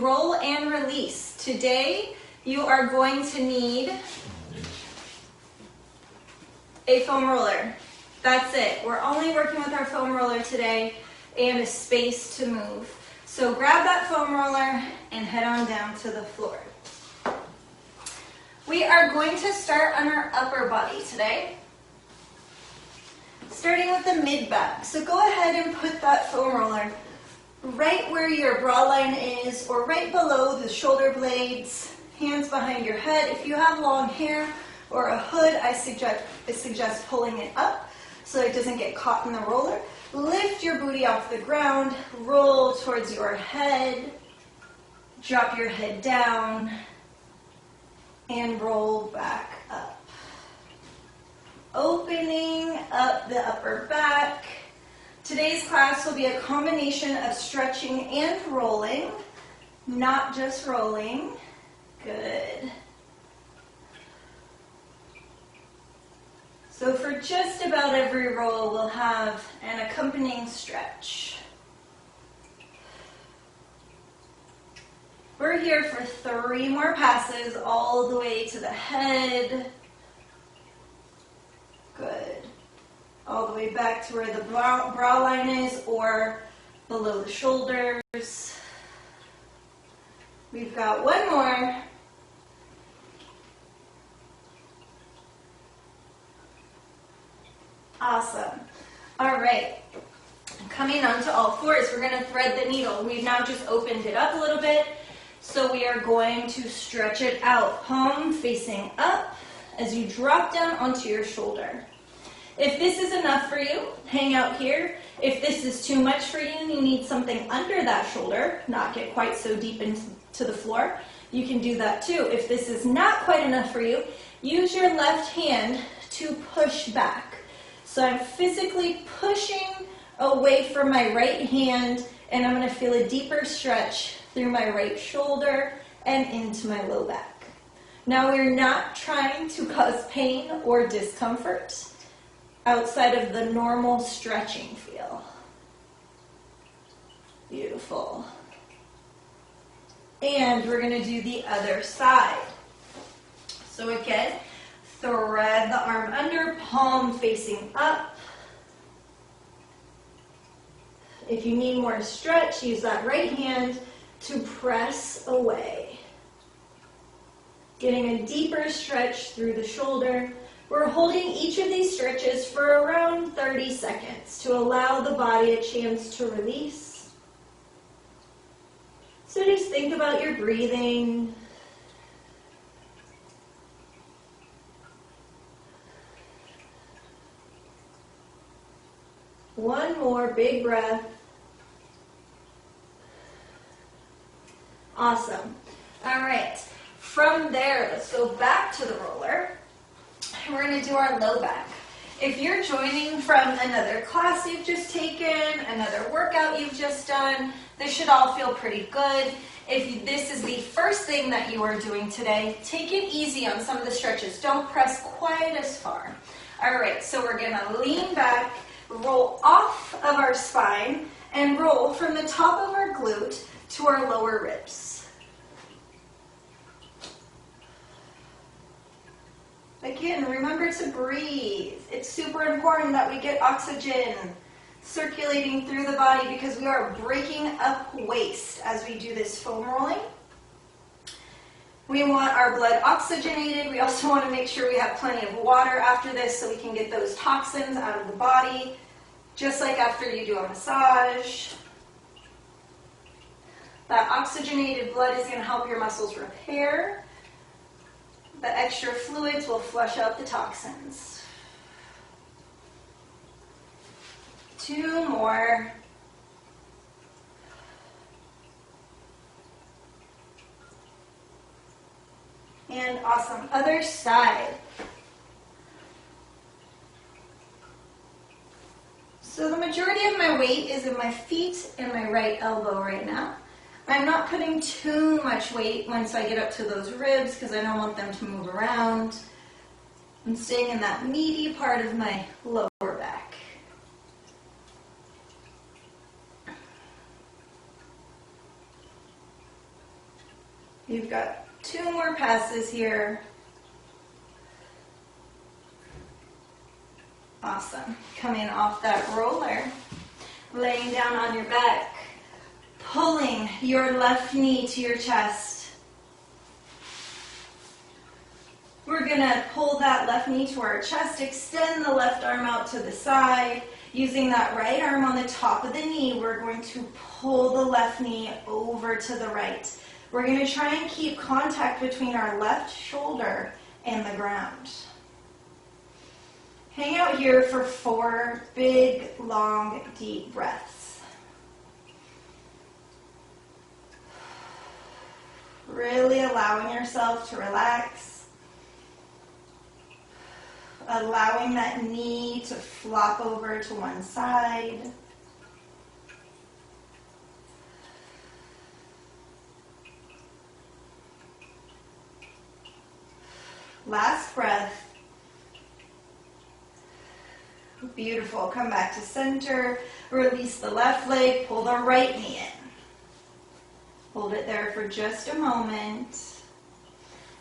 roll and release. Today, you are going to need a foam roller. That's it. We're only working with our foam roller today and a space to move. So grab that foam roller and head on down to the floor. We are going to start on our upper body today, starting with the mid back. So go ahead and put that foam roller right where your bra line is, or right below the shoulder blades, hands behind your head. If you have long hair or a hood, I suggest pulling it up so it doesn't get caught in the roller. Lift your booty off the ground, roll towards your head, drop your head down, and roll back up. Opening up the upper back. Today's class will be a combination of stretching and rolling, not just rolling. Good. So for just about every roll, we'll have an accompanying stretch. We're here for 3 more passes all the way to the head. Good. All the way back to where the brow line is, or below the shoulders. We've got one more. Awesome. All right. Coming onto all fours, we're going to thread the needle. We've now just opened it up a little bit. So we are going to stretch it out, palm facing up as you drop down onto your shoulder. If this is enough for you, hang out here. If this is too much for you and you need something under that shoulder, not get quite so deep into the floor, you can do that too. If this is not quite enough for you, use your left hand to push back. So I'm physically pushing away from my right hand, and I'm going to feel a deeper stretch through my right shoulder and into my low back. Now we're not trying to cause pain or discomfort outside of the normal stretching feel. Beautiful. And we're going to do the other side. So again, thread the arm under, palm facing up. If you need more stretch, use that right hand to press away. Getting a deeper stretch through the shoulder. We're holding each of these stretches for around 30 seconds to allow the body a chance to release. So just think about your breathing. One more big breath. Awesome. All right. From there, let's go back to the roller. We're going to do our low back. If you're joining from another class you've just taken, another workout you've just done, this should all feel pretty good. If this is the first thing that you are doing today, take it easy on some of the stretches. Don't press quite as far. All right, so we're going to lean back, roll off of our spine, and roll from the top of our glute to our lower ribs. Again, remember to breathe. It's super important that we get oxygen circulating through the body because we are breaking up waste as we do this foam rolling. We want our blood oxygenated. We also want to make sure we have plenty of water after this so we can get those toxins out of the body, just like after you do a massage. That oxygenated blood is going to help your muscles repair. The extra fluids will flush out the toxins. 2 more. And awesome. Other side. So the majority of my weight is in my feet and my right elbow right now. I'm not putting too much weight once I get up to those ribs because I don't want them to move around. I'm staying in that meaty part of my lower back. You've got 2 more passes here. Awesome. Coming off that roller, laying down on your back, pulling your left knee to your chest. We're going to pull that left knee to our chest, extend the left arm out to the side. Using that right arm on the top of the knee, we're going to pull the left knee over to the right. We're going to try and keep contact between our left shoulder and the ground. Hang out here for 4 big, long, deep breaths. Really allowing yourself to relax. Allowing that knee to flop over to one side. Last breath. Beautiful. Come back to center. Release the left leg. Pull the right knee in. Hold it there for just a moment.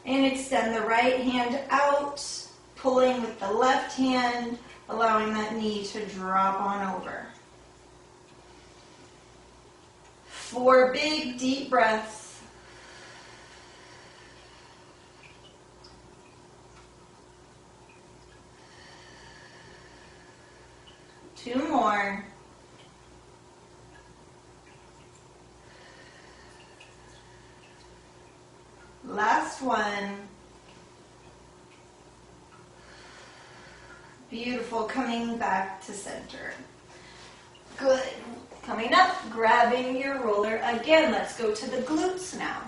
And extend the right hand out, pulling with the left hand, allowing that knee to drop on over. 4 big, deep breaths. Two more. Last one. Beautiful. Coming back to center. Good. Coming up, grabbing your roller again. Let's go to the glutes now.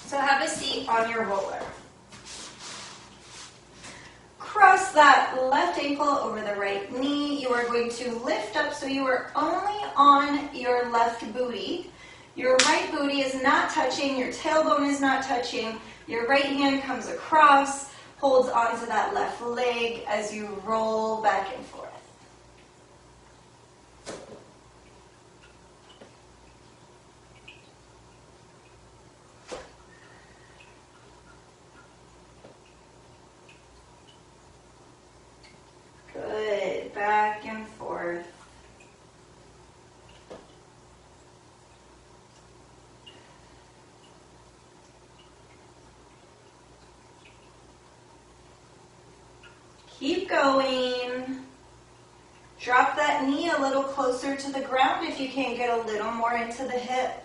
So have a seat on your roller. Cross that left ankle over the right knee. You are going to lift up so you are only on your left booty. Your right booty is not touching. Your tailbone is not touching. Your right hand comes across, holds onto that left leg as you roll back and forth. Good. Back and forth. Keep going. Drop that knee a little closer to the ground if you can get a little more into the hip.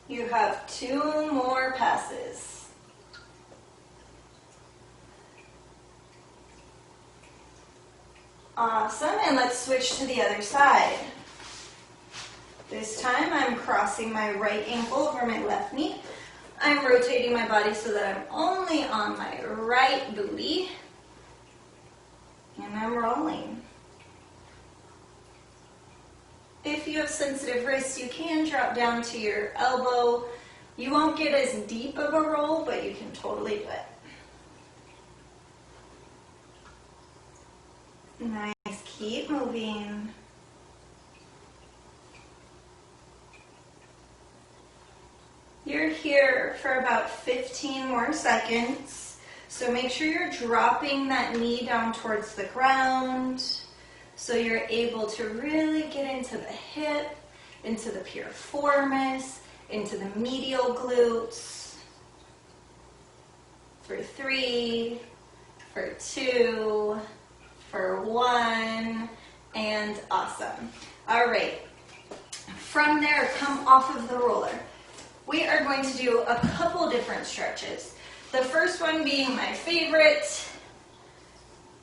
You have 2 more passes. Awesome, and let's switch to the other side. This time I'm crossing my right ankle over my left knee. I'm rotating my body so that I'm only on my right booty. And I'm rolling. If you have sensitive wrists, you can drop down to your elbow. You won't get as deep of a roll, but you can totally do it. Nice. Keep moving. You're here for about 15 more seconds. So make sure you're dropping that knee down towards the ground so you're able to really get into the hip, into the piriformis, into the medial glutes. For 3, for 2, for 1, and awesome. All right. From there, come off of the roller. We are going to do a couple different stretches. The first one being my favorite.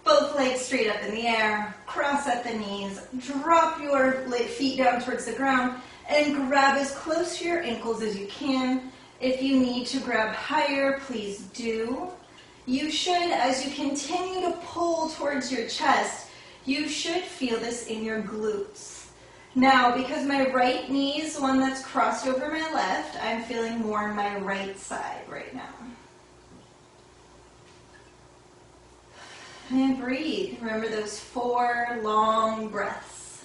Both legs straight up in the air, cross at the knees, drop your feet down towards the ground, and grab as close to your ankles as you can. If you need to grab higher, please do. You should, as you continue to pull towards your chest, you should feel this in your glutes. Now, because my right knee is the one that's crossed over my left, I'm feeling more on my right side right now. And breathe. Remember those 4 long breaths.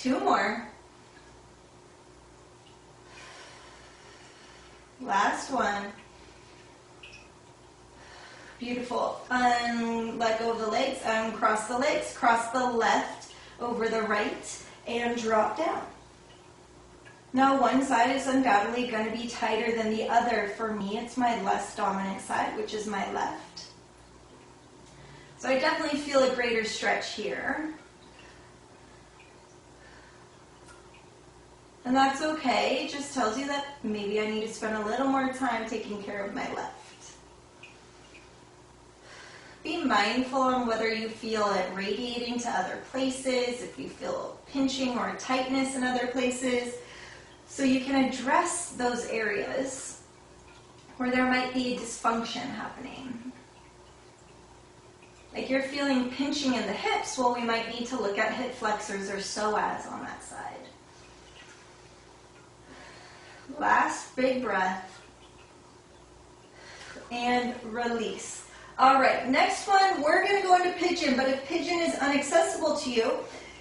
2 more. Last one. Beautiful. Let go of the legs, uncross the legs, cross the left over the right, and drop down. Now, one side is undoubtedly going to be tighter than the other. For me, it's my less dominant side, which is my left. So I definitely feel a greater stretch here. And that's okay. It just tells you that maybe I need to spend a little more time taking care of my left. Be mindful on whether you feel it radiating to other places, if you feel pinching or tightness in other places, so you can address those areas where there might be dysfunction happening. Like you're feeling pinching in the hips, well, we might need to look at hip flexors or psoas on that side. Last big breath and release. All right, next one, we're going to go into pigeon, but if pigeon is inaccessible to you,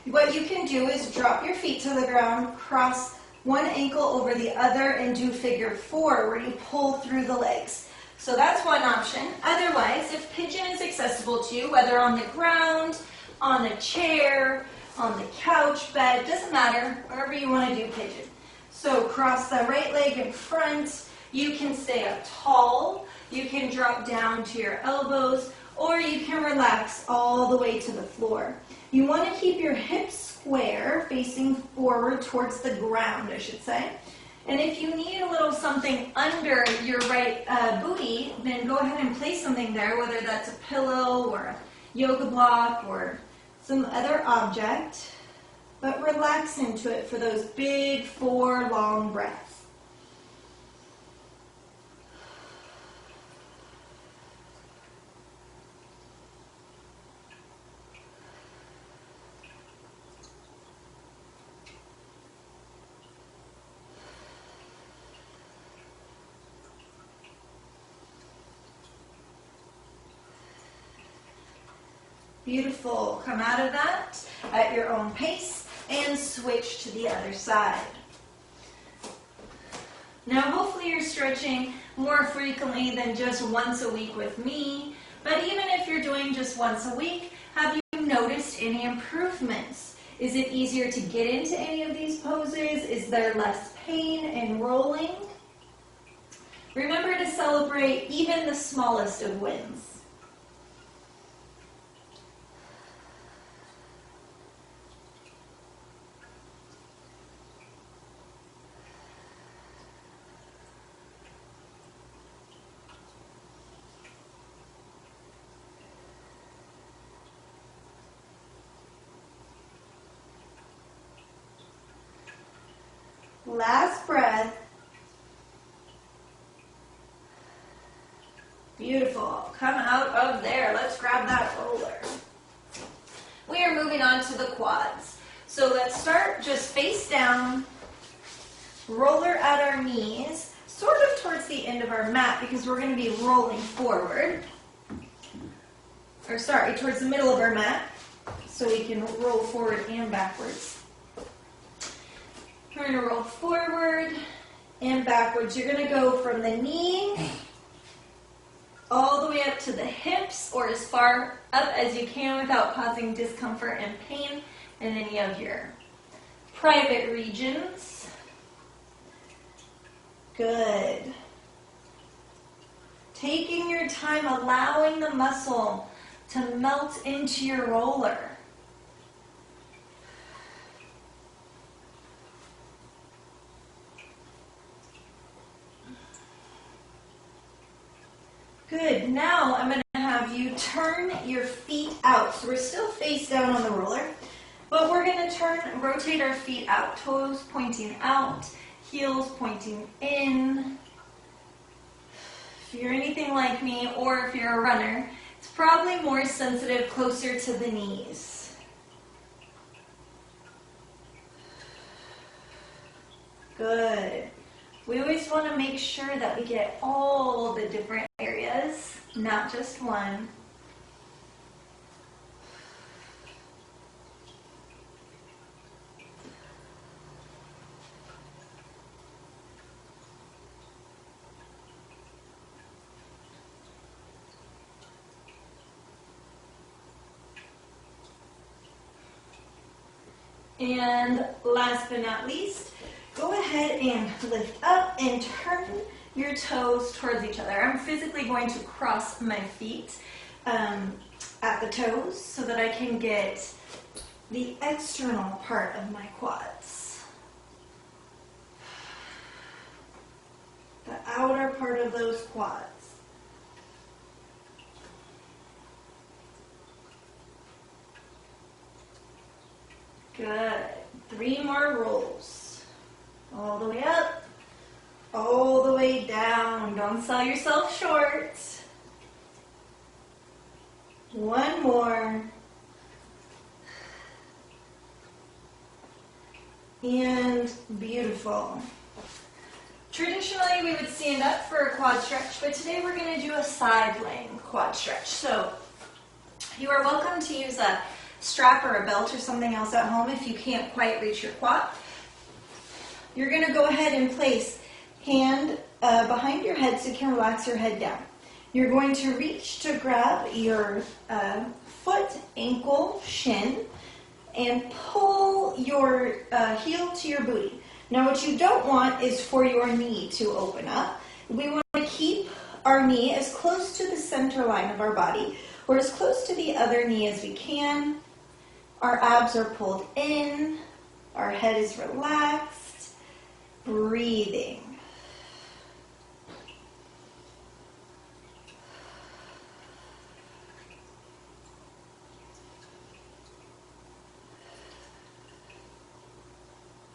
what you can do is drop your feet to the ground, cross one ankle over the other, and do figure 4 where you pull through the legs. So that's one option. Otherwise, if pigeon is accessible to you, whether on the ground, on a chair, on the couch, bed, doesn't matter, wherever you want to do pigeon. So cross the right leg in front. You can stay up tall. You can drop down to your elbows, or you can relax all the way to the floor. You want to keep your hips square, facing forward towards the ground, I should say. And if you need a little something under your right booty, then go ahead and place something there, whether that's a pillow or a yoga block or some other object. But relax into it for those big 4 long breaths. Beautiful. Come out of that at your own pace and switch to the other side. Now, hopefully you're stretching more frequently than just once a week with me, but even if you're doing just once a week, have you noticed any improvements? Is it easier to get into any of these poses? Is there less pain in rolling? Remember to celebrate even the smallest of wins. Last breath. Beautiful. Come out of there. Let's grab that roller. We are moving on to the quads. So let's start just face down, roller at our knees, sort of towards the end of our mat because we're going to be rolling forward. Or sorry, towards the middle of our mat so we can roll forward and backwards. We're going to roll forward and backwards. You're going to go from the knee all the way up to the hips or as far up as you can without causing discomfort and pain in any of your private regions. Good. Taking your time, allowing the muscle to melt into your roller. Good. Now I'm going to have you turn your feet out. So we're still face down on the roller, but we're going to rotate our feet out. Toes pointing out, heels pointing in. If you're anything like me or if you're a runner, it's probably more sensitive closer to the knees. Good. We always want to make sure that we get all the different areas, not just one. And last but not least, go ahead and lift up and turn your toes towards each other. I'm physically going to cross my feet at the toes so that I can get the external part of my quads. The outer part of those quads. Good. 3 more rolls. All the way up, all the way down. Don't sell yourself short. 1 more. And beautiful. Traditionally, we would stand up for a quad stretch, but today we're going to do a side laying quad stretch. So you are welcome to use a strap or a belt or something else at home if you can't quite reach your quad. You're going to go ahead and place hand behind your head so you can relax your head down. You're going to reach to grab your foot, ankle, shin, and pull your heel to your booty. Now what you don't want is for your knee to open up. We want to keep our knee as close to the center line of our body or as close to the other knee as we can. Our abs are pulled in, our head is relaxed, breathing.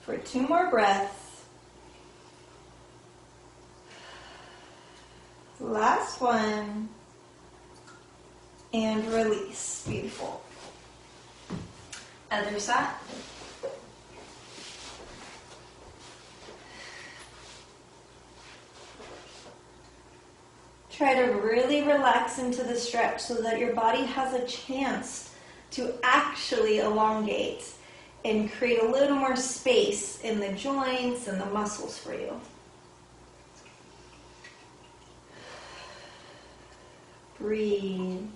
For 2 more breaths. Last one. And release. Beautiful. Other side. Try to really relax into the stretch so that your body has a chance to actually elongate and create a little more space in the joints and the muscles for you. Breathe.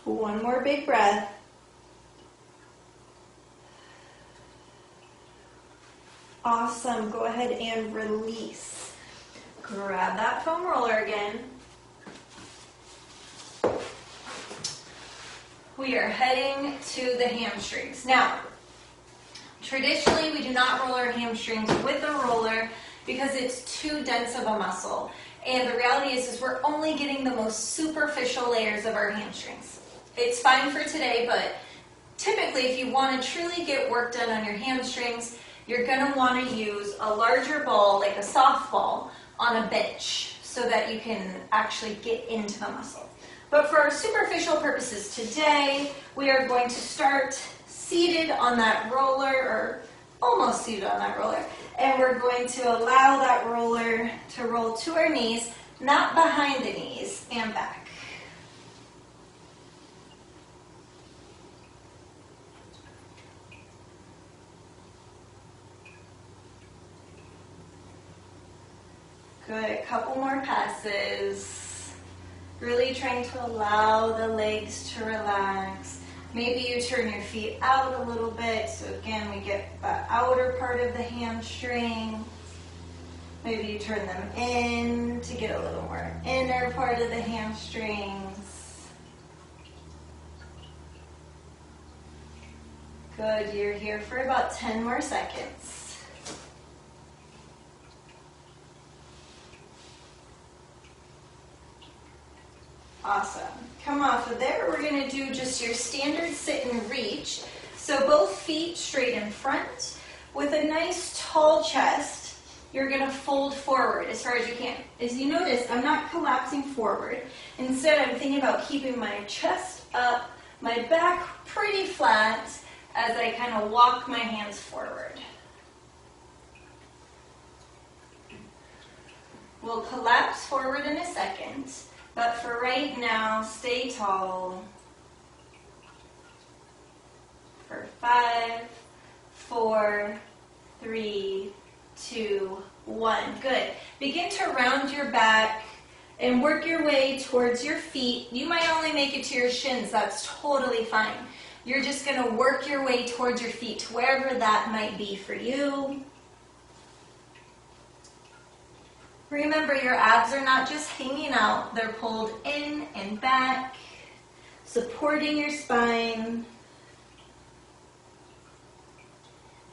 One more big breath. Awesome. Go ahead and release. Grab that foam roller again. We are heading to the hamstrings. Now, traditionally we do not roll our hamstrings with a roller because it's too dense of a muscle. And the reality is we're only getting the most superficial layers of our hamstrings. It's fine for today, but typically if you want to truly get work done on your hamstrings, you're going to want to use a larger ball, like a softball, on a bench so that you can actually get into the muscle. But for our superficial purposes today, we are going to start seated on that roller, or almost seated on that roller, and we're going to allow that roller to roll to our knees, not behind the knees, and back. Good, a couple more passes. Really trying to allow the legs to relax. Maybe you turn your feet out a little bit, so again we get the outer part of the hamstring. Maybe you turn them in to get a little more inner part of the hamstrings. Good, you're here for about 10 more seconds. Awesome. Come off of there. We're going to do just your standard sit and reach. So both feet straight in front. With a nice tall chest, you're going to fold forward as far as you can. As you notice, I'm not collapsing forward. Instead, I'm thinking about keeping my chest up, my back pretty flat as I kind of walk my hands forward. We'll collapse forward in a second. But for right now, stay tall. For 5, 4, 3, 2, 1. Good. Begin to round your back and work your way towards your feet. You might only make it to your shins. That's totally fine. You're just going to work your way towards your feet, to wherever that might be for you. Remember, your abs are not just hanging out. They're pulled in and back, supporting your spine.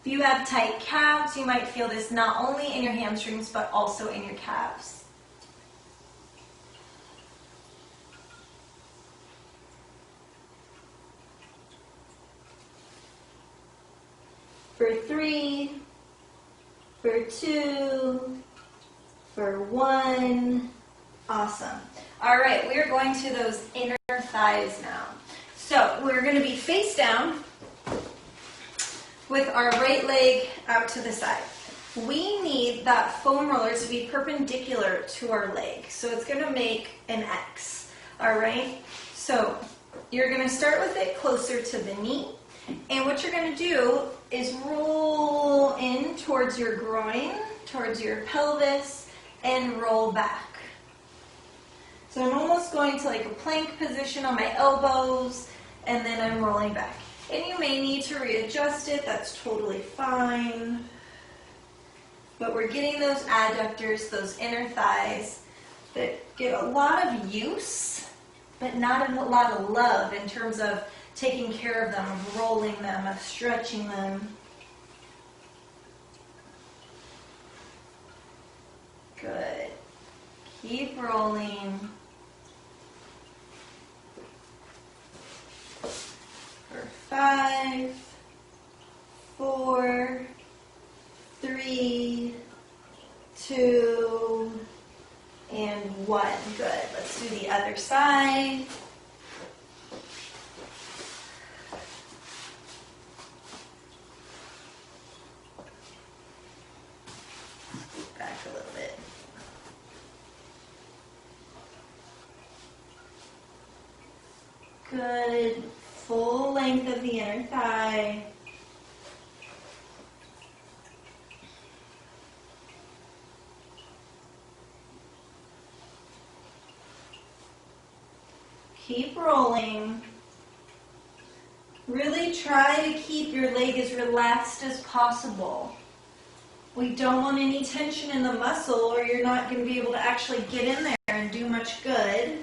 If you have tight calves, you might feel this not only in your hamstrings, but also in your calves. For 3, for 2, for 1. Awesome. All right, we're going to those inner thighs now. So we're going to be face down with our right leg out to the side. We need that foam roller to be perpendicular to our leg. So it's going to make an X. All right? So you're going to start with it closer to the knee. And what you're going to do is roll in towards your groin, towards your pelvis, and roll back. So I'm almost going to like a plank position on my elbows, and then I'm rolling back. And you may need to readjust it, that's totally fine. But we're getting those adductors, those inner thighs, that get a lot of use, but not a lot of love in terms of taking care of them, of rolling them, of stretching them. Good. Keep rolling. For 5, 4, 3, 2, and 1. Good. Let's do the other side. Back a little bit. Good. Full length of the inner thigh. Keep rolling. Really try to keep your leg as relaxed as possible. We don't want any tension in the muscle, or you're not going to be able to actually get in there and do much good.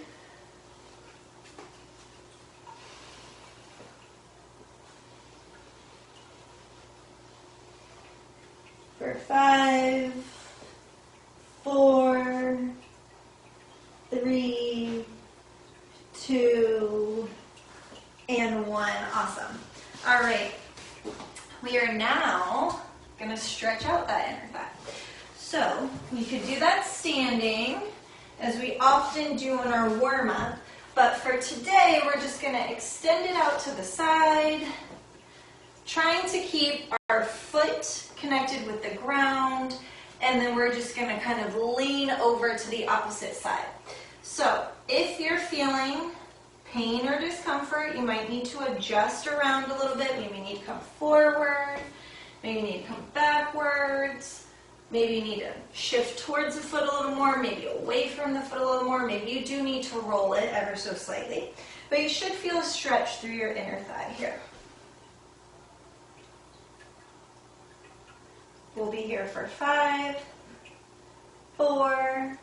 For 5, 4, 3, 2, and 1. Awesome. All right. We are now going to stretch out that inner thigh. So we could do that standing, as we often do in our warm-up. But for today, we're just going to extend it out to the side, trying to keep our foot connected with the ground, and then we're just going to kind of lean over to the opposite side. So if you're feeling pain or discomfort, you might need to adjust around a little bit. Maybe you need to come forward, maybe you need to come backwards, maybe you need to shift towards the foot a little more, maybe away from the foot a little more, maybe you do need to roll it ever so slightly. But you should feel a stretch through your inner thigh here. We'll be here for 5, 4,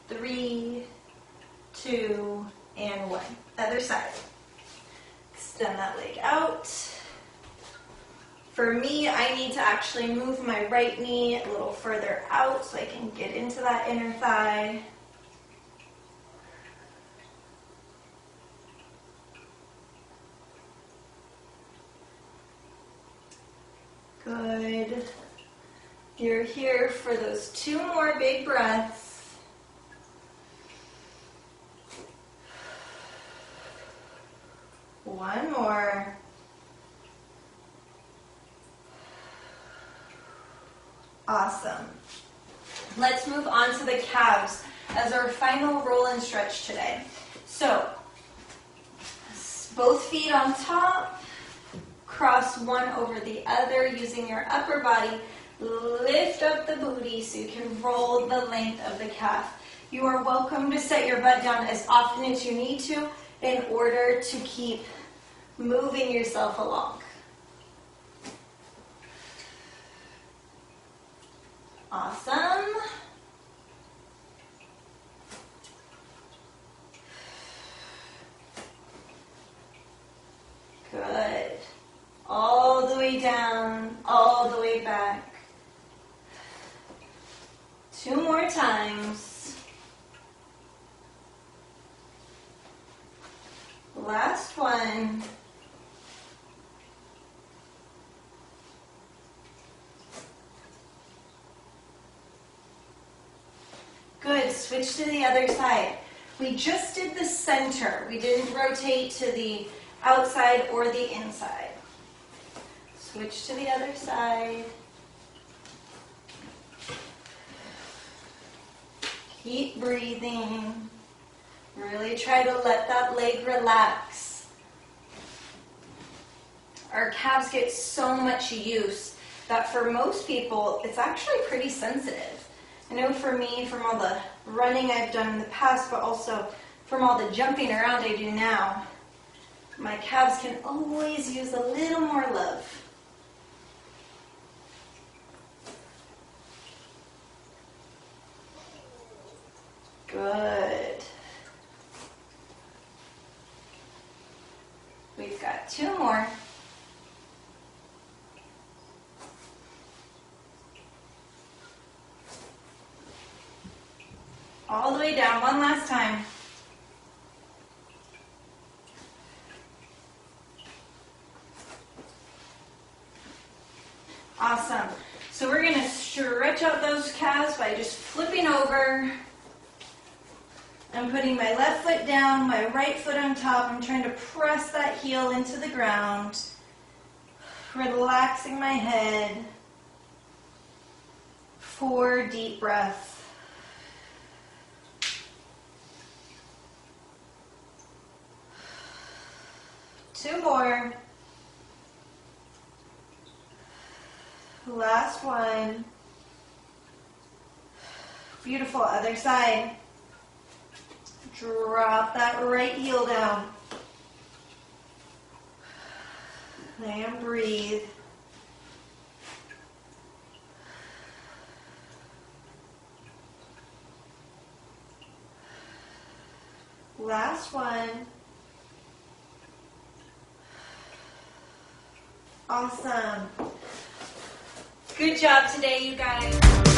3, 2, and 1. Other side. Extend that leg out. For me, I need to actually move my right knee a little further out so I can get into that inner thigh. Good. You're here for those 2 more big breaths. One more. Awesome. Let's move on to the calves as our final roll and stretch today. So, both feet on top, cross one over the other using your upper body Lift up the booty so you can roll the length of the calf. You are welcome to set your butt down as often as you need to in order to keep moving yourself along. Awesome. Good. All the way down, all the way back. 2 more times. Last one. Good. Switch to the other side. We just did the center. We didn't rotate to the outside or the inside. Switch to the other side. Keep breathing. Really try to let that leg relax. Our calves get so much use that for most people, it's actually pretty sensitive. I know for me, from all the running I've done in the past, but also from all the jumping around I do now, my calves can always use a little more love. Good. We've got 2 more. All the way down, one last time. Awesome. So we're going to stretch out those calves by just flipping over. I'm putting my left foot down, my right foot on top. I'm trying to press that heel into the ground. Relaxing my head. 4 deep breaths. Two more. Last one. Beautiful. Other side. Drop that right heel down. And breathe. Last one. Awesome. Good job today, you guys.